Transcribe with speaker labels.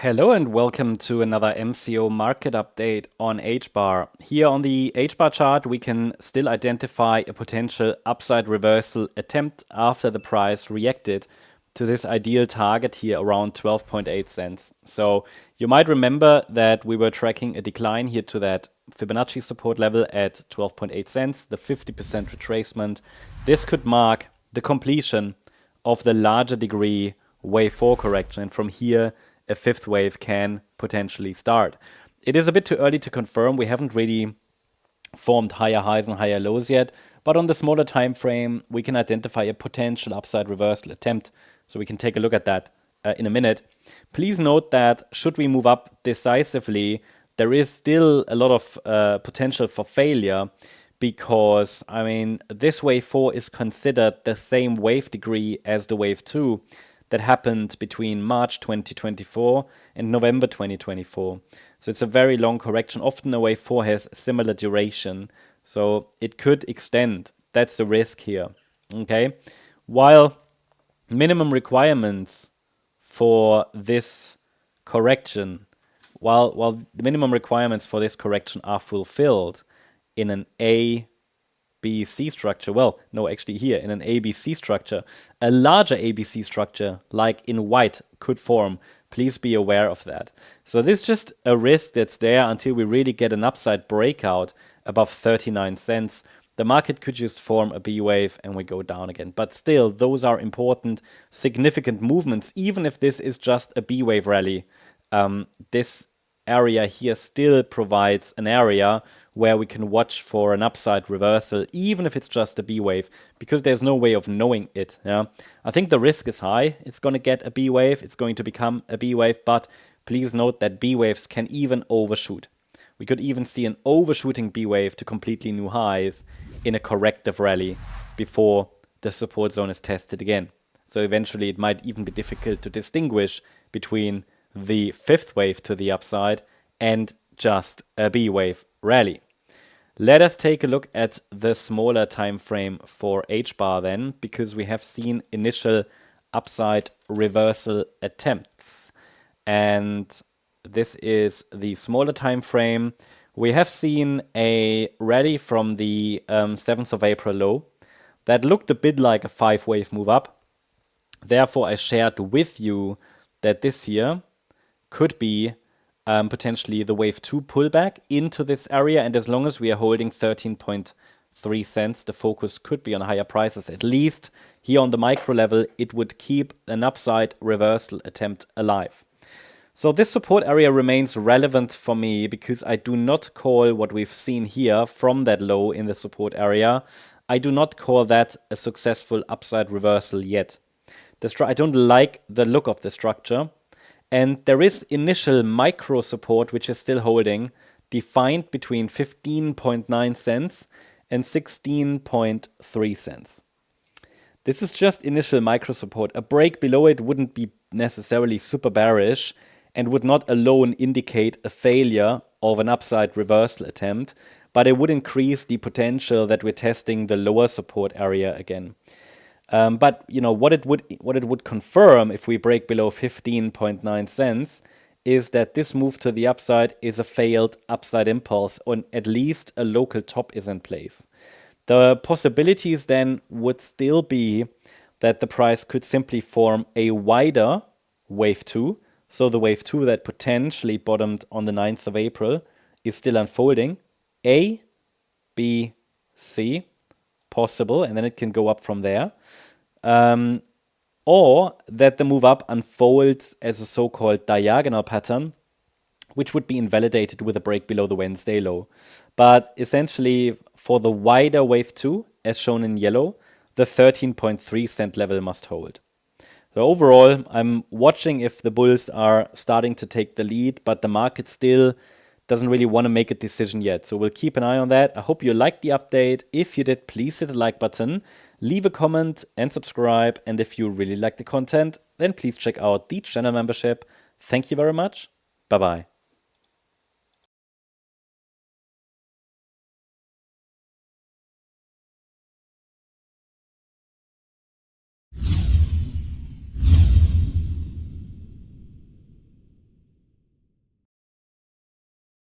Speaker 1: Hello and welcome to another MCO market update on HBAR. Here on the HBAR chart, we can still identify a potential upside reversal attempt after the price reacted to this ideal target here around 12.8 cents. So you might remember that we were tracking a decline here to that Fibonacci support level at 12.8 cents, the 50% retracement. This could mark the completion of the larger degree wave 4 correction, and from here a fifth wave can potentially start. It is a bit too early to confirm. We haven't really formed higher highs and higher lows yet, but on the smaller time frame, we can identify a potential upside reversal attempt. So we can take a look at that in a minute. Please note that should we move up decisively, there is still a lot of potential for failure because, I mean, this wave 4 is considered the same wave degree as the wave 2 that happened between March 2024 and November 2024. So it's a very long correction. Often a wave 4 has a similar duration, so it could extend. That's the risk here, okay? While minimum requirements for this correction, while the minimum requirements for this correction are fulfilled in an A, B, C structure, well, no, actually here in an ABC structure, a larger ABC structure like in white could form. Please be aware of that. So this is just a risk that's there until we really get an upside breakout above 39 cents. The market could just form a B wave and we go down again. But still, those are important, significant movements, even if this is just a B wave rally. This area here still provides an area where we can watch for an upside reversal, even if it's just a B wave, because there's no way of knowing it. Yeah, I think the risk is high. It's going to get a B wave. It's going to become a B wave, but please note that B waves can even overshoot. We could even see an overshooting B wave to completely new highs in a corrective rally before the support zone is tested again. So eventually it might even be difficult to distinguish between the fifth wave to the upside and just a B wave rally. Let us take a look at the smaller time frame for HBAR then, because we have seen initial upside reversal attempts. And this is the smaller time frame. We have seen a rally from the 7th of April low that looked a bit like a 5-wave move up. Therefore, I shared with you that this here could be potentially the wave 2 pullback into this area. And as long as we are holding 13.3 cents, the focus could be on higher prices. At least here on the micro level, it would keep an upside reversal attempt alive. So this support area remains relevant for me because I do not call what we've seen here from that low in the support area. I do not call that a successful upside reversal yet. I don't like the look of the structure. And there is initial micro support, which is still holding, defined between 15.9 cents and 16.3 cents. This is just initial micro support. A break below it wouldn't be necessarily super bearish and would not alone indicate a failure of an upside reversal attempt, but it would increase the potential that we're testing the lower support area again. But you know what it would confirm if we break below 15.9 cents is that this move to the upside is a failed upside impulse, or at least a local top is in place. The possibilities then would still be that the price could simply form a wider wave 2. So the wave 2 that potentially bottomed on the 9th of April is still unfolding. A, B, C. Possible, and then it can go up from there, or that the move up unfolds as a so-called diagonal pattern, which would be invalidated with a break below the Wednesday low. But essentially, for the wider wave 2, as shown in yellow, the 13.3 cent level must hold. So overall, I'm watching if the bulls are starting to take the lead, but the market still doesn't really want to make a decision yet. So we'll keep an eye on that. I hope you liked the update. If you did, please hit the like button, leave a comment and subscribe. And if you really like the content, then please check out the channel membership. Thank you very much. Bye-bye.